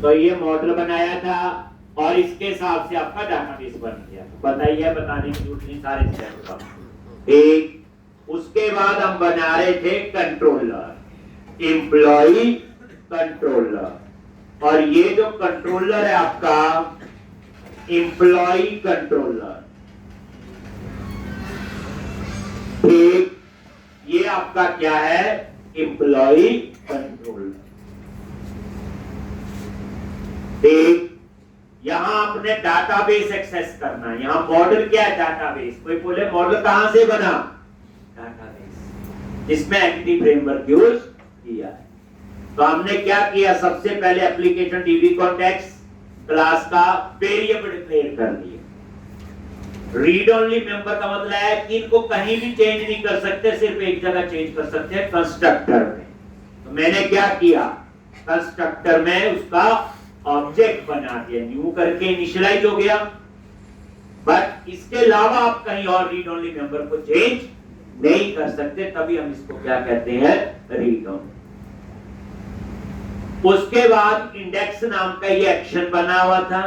तो ये मॉडल बनाया था और इसके हिसाब से आपका डाटाबेस बन गया। बताइए, बताने की जरूरत नहीं, सारे स्टेप का। ठीक, उसके बाद हम बना रहे थे कंट्रोलर, एम्प्लॉय कंट्रोलर, और ये जो कंट्रोलर है आपका एम्प्लॉय कंट्रोलर। ठीक, ये आपका क्या है, एम्प्लॉय कंट्रोलर। ठीक, यहां आपने डाटाबेस एक्सेस करना है। यहां मॉडल क्या है, डाटाबेस। कोई बोले मॉडल कहां से बना, डाटाबेस, जिसमें एंटिटी फ्रेमवर्क यूज किया है। तो हमने क्या किया, सबसे पहले एप्लीकेशन डीबी कॉन्टेक्स्ट क्लास का वेरिएबल डिक्लेयर कर दिया। रीड ओनली मेंबर का मतलब है कि इनको कहीं भी चेंज नहीं कर सकते, सिर्फ एक जगह चेंज कर सकते हैं, कंस्ट्रक्टर में। तो मैंने क्या किया, कंस्ट्रक्टर में उसका ऑब्जेक्ट बना दिया, न्यू करके इनिशियलाइज हो गया। बट इसके अलावा आप कहीं और रीड ओनली मेंबर को चेंज नहीं कर सकते, तभी हम इसको क्या कहते हैं, रीड ओनली। उसके बाद इंडेक्स नाम का ये एक्शन बना हुआ था।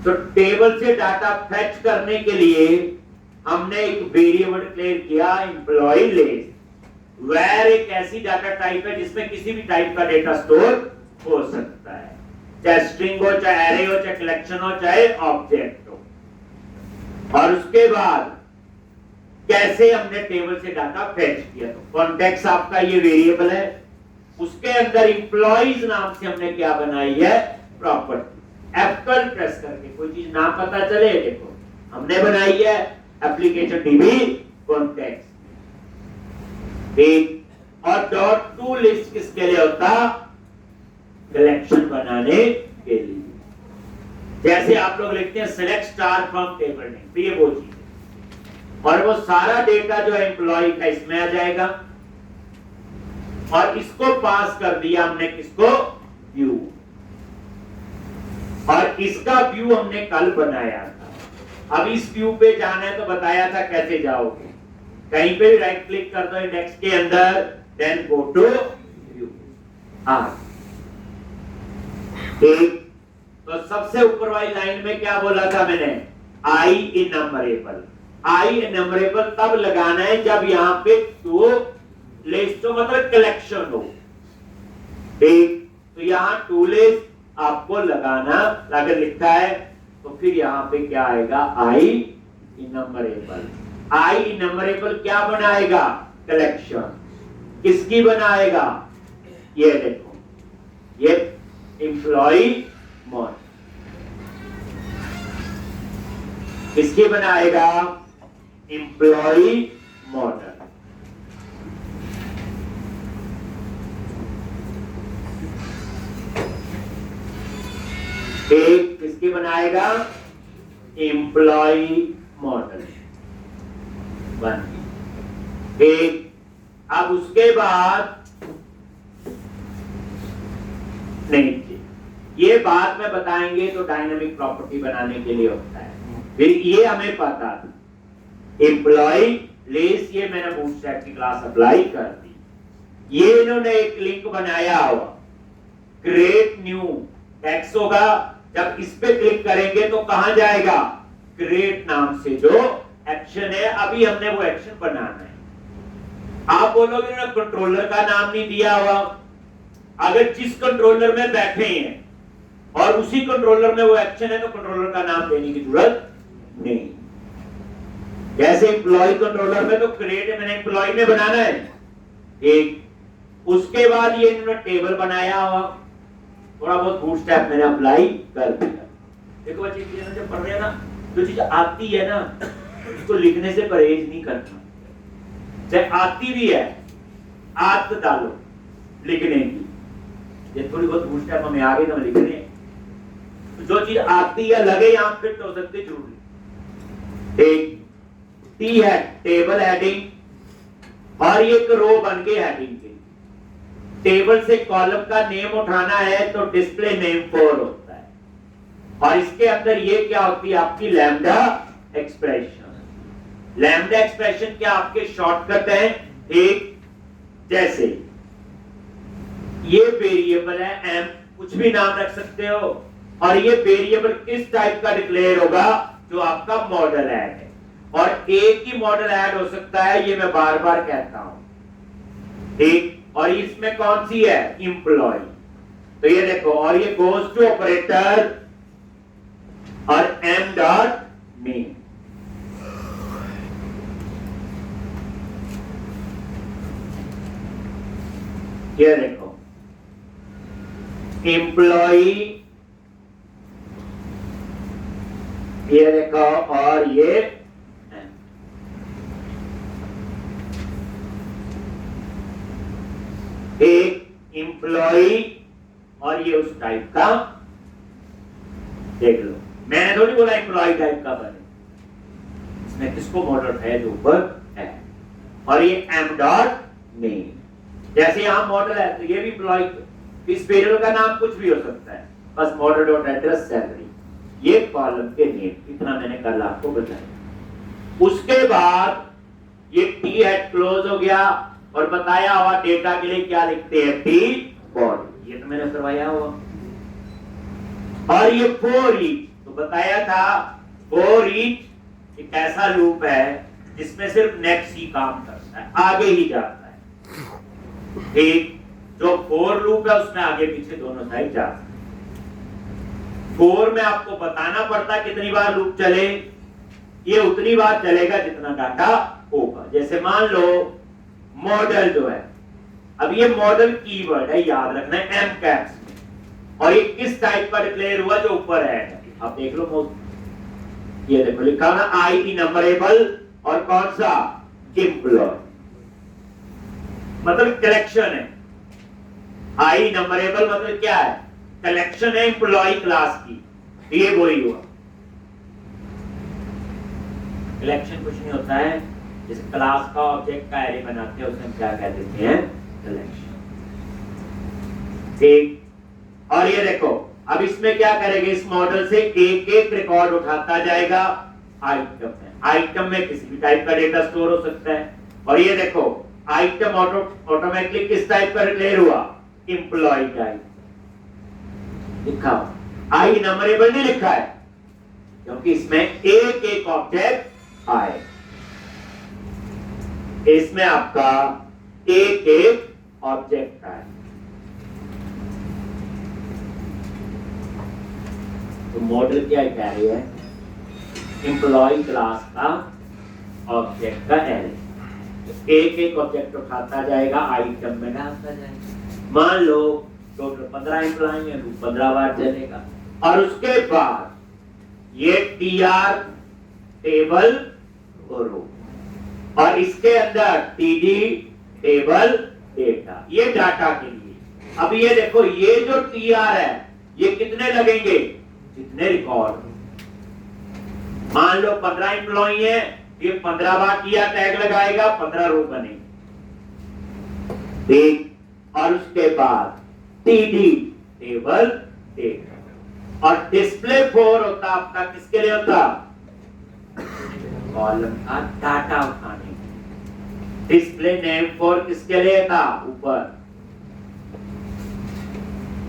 तो टेबल से डाटा फेच करने के लिए हमने एक वेरिएबल डिक्लेयर किया, एम्प्लॉय लिस्ट। वेयर एक ऐसी डाटा टाइप है जिसमें किसी भी टाइप का डेटा स्टोर हो सकता है, चाहे स्ट्रिंग हो, चाहे एरे हो, चाहे कलेक्शन हो, चाहे ऑब्जेक्ट हो। और उसके बाद कैसे हमने टेबल से डाटा फेच किया, तो कॉन्टेक्स्ट आपका ये वेरिएबल है, उसके अंदर एम्प्लॉइज नाम से हमने क्या बनाई है, प्रॉपर्टी। F12 प्रेस करके कोई चीज ना पता चले, देखो हमने बनाई है एप्लीकेशन डीबी कॉन्टेक्स्ट। ठीक, और डॉट टू लिस्ट किसके लिए होता, कलेक्शन बनाने के लिए। जैसे आप लोग लिखते हैं select star from table name, तो ये वो चीज है। और वो सारा डेटा जो है एम्प्लॉय का इसमें आ जाएगा। और इसको पास कर दिया हमने किसको, व्यू। और इसका व्यू हमने कल बनाया था। अब इस व्यू पे जाना है तो बताया था कैसे जाओगे, कहीं पे भी राइट क्लिक कर दो इंडेक्स के अंदर, देन गो टू व्यू। ठीक, तो सबसे ऊपर वाली लाइन में क्या बोला था मैंने, आई इनमरेबल। आई इनमरेबल तब लगाना है जब यहां पे टू लिस्ट हो, मतलब कलेक्शन हो। ठीक, तो यहां टू लिस्ट आपको लगाना, अगर लिखा है तो फिर यहां पे क्या आएगा, आई इनमरेबल। आई इनमरेबल क्या बनाएगा, कलेक्शन। किसकी बनाएगा, ये देखो, ये एम्प्लॉय मॉडल किसकी बनाएगा, एम्प्लॉय मॉडल। एक किसकी बनाएगा, एम्प्लॉय मॉडल बन। एक, अब उसके बाद नहीं, ये बाद में बताएंगे, तो डायनामिक प्रॉपर्टी बनाने के लिए होता है। फिर ये हमें पता था, एम्प्लॉय लिस्ट, ये मैंने बूटस्ट्रैप की क्लास अप्लाई कर दी। ये इन्होंने एक लिंक बनाया हुआ, क्रिएट न्यू टेक्स्ट होगा। जब इस पे क्लिक करेंगे तो कहां जाएगा, क्रिएट नाम से जो एक्शन है, अभी हमने वो एक्शन बनाना है। आप बोलोगे ना कंट्रोलर का नाम नहीं दिया हुआ। अगर जिस कंट्रोलर में बैठे हैं और उसी कंट्रोलर में वो एक्शन है, तो कंट्रोलर का नाम देने की जरूरत नहीं। जैसे एम्प्लॉय कंट्रोलर में तो क्रिएट मैंने एम्प्लॉय में बनाना है। एक, उसके बाद ये इन्होंने टेबल बनाया हुआ, थोड़ा बहुत बूटस्ट्रैप मैंने अप्लाई कर दिया। देखो बच्चे, जब पढ़ रहे हैं ना, जो चीज आती है ना, उसको लिखने से परहेज नहीं करना। चाहे आती भी है, आदत डालो लिखने की। ये थोड़ी बहुत बूटस्ट्रैप हमें आ गई तो हम लिख रहे हैं, तो जो चीज आती है लगे यहां फिट हो सकती है जरूरी। एक टी है, टेबल हेडिंग, और एक रो बन के हेडिंग के। टेबल से कॉलम का नेम उठाना है तो डिस्प्ले नेम 4 होता है, और इसके अंदर ये क्या होती है, आपकी लैम्डा एक्सप्रेशन। लैम्डा एक्सप्रेशन क्या आपके शॉर्टकट है। एक, जैसे ये वेरिएबल है एम, कुछ भी नाम रख सकते हो। और ये वेरिएबल किस टाइप का डिक्लेयर होगा, जो आपका मॉडल ऐड है। और एक ही मॉडल ऐड हो सकता है, ये मैं बार बार कहता हूं, ठीक। और इसमें कौन सी है, एम्प्लॉय। तो ये देखो, और ये गोज टू ऑपरेटर और एम डॉट नेम। ये देखो, एम्प्लॉई, ये देखो, और ये एक एम्प्लॉई और ये उस टाइप का। देख लो, मैंने थोड़ी बोला एम्प्लॉय टाइप का बने, इसमें किसको मॉडल है जो ऊपर है। और ये एम डॉट नेम, जैसे यहां मॉडल है तो ये भी एम्प्लॉय, इस वेरिएबल का नाम कुछ भी हो सकता है, बस मॉडल डॉट एड्रेस सैलरी, ये कॉलम के नेम। इतना मैंने कल आपको बताया। उसके बाद ये टी हेड क्लोज हो गया, और बताया हुआ डेटा के लिए क्या लिखते हैं, टी बॉडी, ये तो मैंने करवाया हुआ। और ये फॉर ईच, तो बताया था फॉर ईच एक ऐसा लूप है जिसमें सिर्फ नेक्स्ट ही काम करता है, आगे ही जाता है। ठीक, जो फॉर लूप है उसमें आगे पीछे दोनों साइड जाता है। फॉर में आपको बताना पड़ता कितनी बार लूप चले, ये उतनी बार चलेगा जितना डाटा होगा। जैसे मान लो मॉडल जो है, अब ये मॉडल कीवर्ड है, याद रखना है एम कैप्स में। और ये किस टाइप का डिक्लेयर हुआ, जो ऊपर है, आप देख लो, ये देखो लिखा ना आई इनमरेबल, और कौन सा, एम्प्लॉय, मतलब कलेक्शन है। आई नंबरेबल मतलब क्या है, कलेक्शन है एम्प्लॉय क्लास की, ये वही हुआ। कलेक्शन कुछ नहीं होता है, जैसे क्लास का ऑब्जेक्ट का एरे बनाते हैं, उसमें क्या कह देते हैं, कलेक्शन। ठीक, और ये देखो, अब इसमें क्या करेंगे, इस मॉडल से एक एक रिकॉर्ड उठाता जाएगा आइटम में। आइटम में किसी भी टाइप का डेटा स्टोर हो सकता है। और ये देखो, आइटम ऑटोमेटिकली किस टाइप का डिक्लेयर हुआ, एम्प्लॉय टाइप लिखा, आई नंबरेबल नहीं लिखा है, क्योंकि इसमें एक एक ऑब्जेक्ट आए, इसमें आपका एक एक ऑब्जेक्ट आए। तो मॉडल क्या कह रही है, एम्प्लॉय क्लास का ऑब्जेक्ट का एरे, तो एक एक ऑब्जेक्ट उठाता जाएगा, आइटम में डालता जाएगा। मान लो टोटल 15 एम्प्लॉय है, 15 बार चलेगा। और उसके बाद ये टीआर टेबल रो, और इसके अंदर टीडी टेबल डेटा, ये डाटा के लिए। अब ये देखो, ये जो टीआर है, ये कितने लगेंगे, जितने रिकॉर्ड। मान लो 15 एम्प्लॉय है, ये 15 बार टीआर टैग लगाएगा, 15 रो बनेंगे। ठीक, और उसके बाद टीडी टेबल डेटा, और डिस्प्ले 4 होता आपका, किसके लिए होता, कॉलम का डाटा उठाने। डिस्प्ले नेम 4 किसके लिए था, ऊपर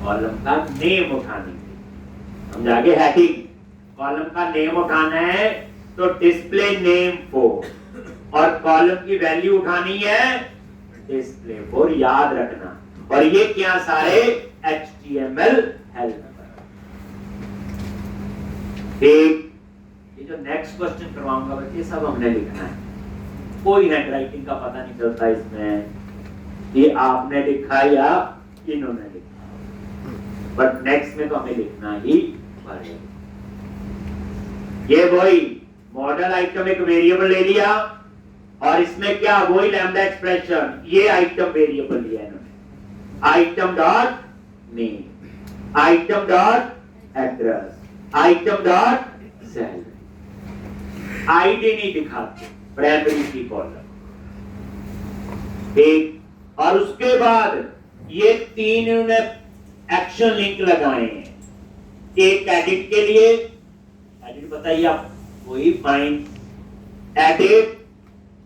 कॉलम का नेम उठाने के। हम जाके हैडिंग, कॉलम का नेम उठाना है तो डिस्प्ले नेम 4, और कॉलम की वैल्यू उठानी है डिस्प्ले 4, याद रखना। और ये क्या सारे HTML हेल्पर। ठीक, ये जो नेक्स्ट क्वेश्चन करवाऊंगा बच्चे, सब हमने लिखना है, कोई हैंडराइटिंग का पता नहीं चलता इसमें, ये आपने लिखा या इन्होंने लिखा, बट नेक्स्ट में तो हमें लिखना ही पड़ेगा। ये वही मॉडल आइटम एक वेरिएबल ले लिया, और इसमें क्या, वही लैम्डा एक्सप्रेशन, ये आइटम वेरिएबल लिया इन्होंने, item dot name, item dot address, item dot sale, ID नहीं दिखाते, प्राइमरी की कॉलम। ठीक, और उसके बाद ये 3 एक्शन लिंक लगाए हैं, एक एडिट के लिए, एडिट बताइए आप, वही फाइंड एडिट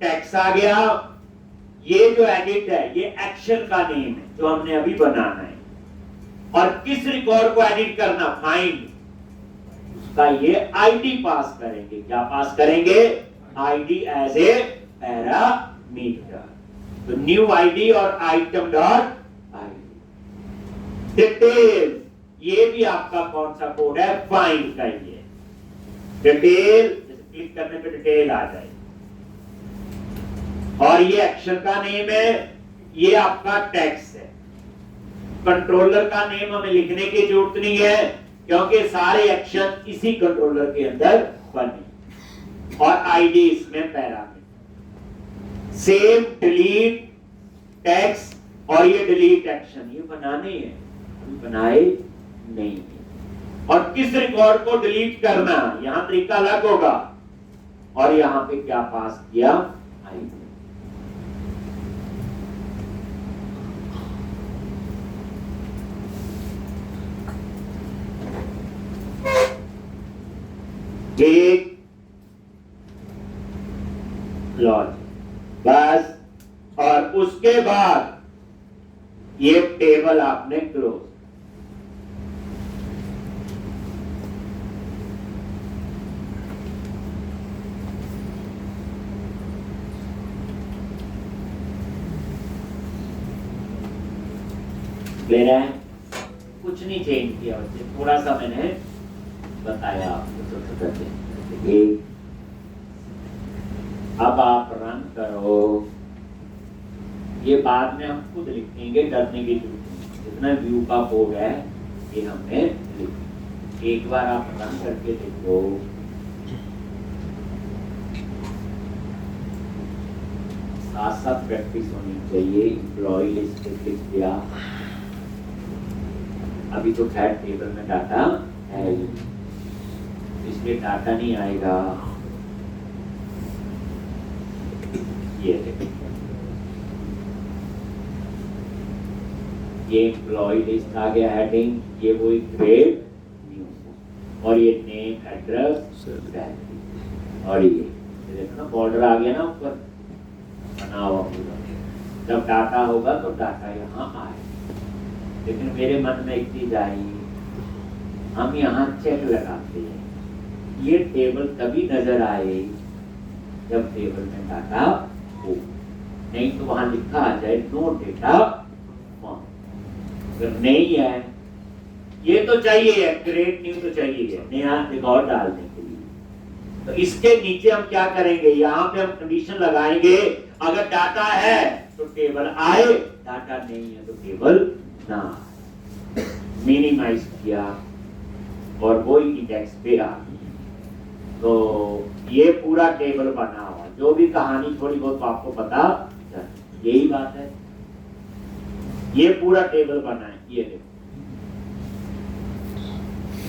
टेक्स्ट आ गया। ये जो एडिट है, ये एक्शन का नेम है जो हमने अभी बनाना है। और किस रिकॉर्ड को एडिट करना, फाइंड, उसका ये आईडी पास करेंगे। क्या पास करेंगे? ID as a parameter. तो न्यू आईडी और आइटम डॉट आईडी। डिटेल, ये भी आपका कौन सा कोड है? फाइंड का ये डिटेल, जैसे क्लिक करने पे डिटेल आ जाएगी। और ये एक्शन का नेम है, ये आपका टैक्स है। कंट्रोलर का नेम हमें लिखने की जरूरत नहीं है, क्योंकि सारे एक्शन इसी कंट्रोलर के अंदर बने। और आईडी इसमें पैरामीटर। सेव, डिलीट, टैक्स और ये डिलीट एक्शन, ये बनाने हैं, अभी बनाए नहीं है। और किस रिकॉर्ड को डिलीट करना, यहां तरीका अलग होगा। और यहां पे क्या पास किया? आईडी। एक लॉजिक बस। और उसके बाद ये टेबल आपने क्लोज। ले रहे हैं, कुछ नहीं चेंज किया बच्चे, थोड़ा सा मैंने बताया आपको। अब आप रन करो, ये बाद में हम खुद लिखेंगे, डरने की जरूरत नहीं। जितना व्यू का कोड है ये हमने लिखा। एक बार आप रन करके देखो। साथ साथ प्रैक्टिस होनी चाहिए। एम्प्लॉय लिस्ट पे क्लिक किया, अभी तो खैर टेबल में डाटा है, इसलिए डाटा नहीं आएगा। ये एम्प्लॉय लिस्ट आ गया, हेडिंग, ये वो ग्रेड न्यू, और ये नेम, एड्रेस, और ये देखो ना बॉर्डर आ गया ना ऊपर बना हुआ पूरा। जब डाटा होगा तो डाटा यहाँ आए। लेकिन मेरे मन में एक चीज आई, हम यहाँ चेक लगाते हैं, ये टेबल तभी नजर आए जब टेबल में डाटा हो, नहीं तो वहां लिखा आ जाए नो डेटा फाउंड। अगर नहीं है, ये तो चाहिए है, ग्रेड न्यू तो चाहिए है नया रिकॉर्ड डालने के लिए। तो इसके नीचे हम क्या करेंगे, यहाँ पे हम कंडीशन लगाएंगे, अगर डाटा है तो टेबल आए, डाटा नहीं है तो टेबल ना। मिनिमाइज किया और वो इंडेक्स पे आ। तो ये पूरा टेबल बना हुआ, जो भी कहानी थोड़ी बहुत आपको पता, यही बात है। ये पूरा टेबल बना है, ये देखो।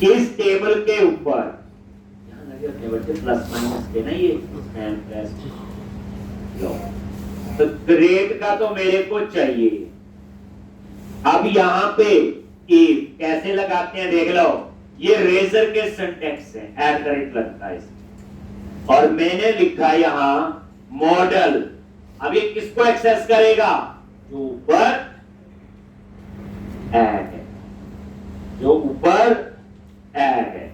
इस टेबल के ऊपर यहाँ लगे टेबल के प्लस माइनस के ना, ये तो ग्रेड का तो मेरे को चाहिए। अब यहाँ पे कैसे लगाते हैं देख लो, ये रेजर के सिंटैक्स है, ऐड करेक्ट लगता है इसमें। और मैंने लिखा यहाँ मॉडल। अब ये किसको एक्सेस करेगा? जो ऊपर ऐड है, जो ऊपर ऐड है।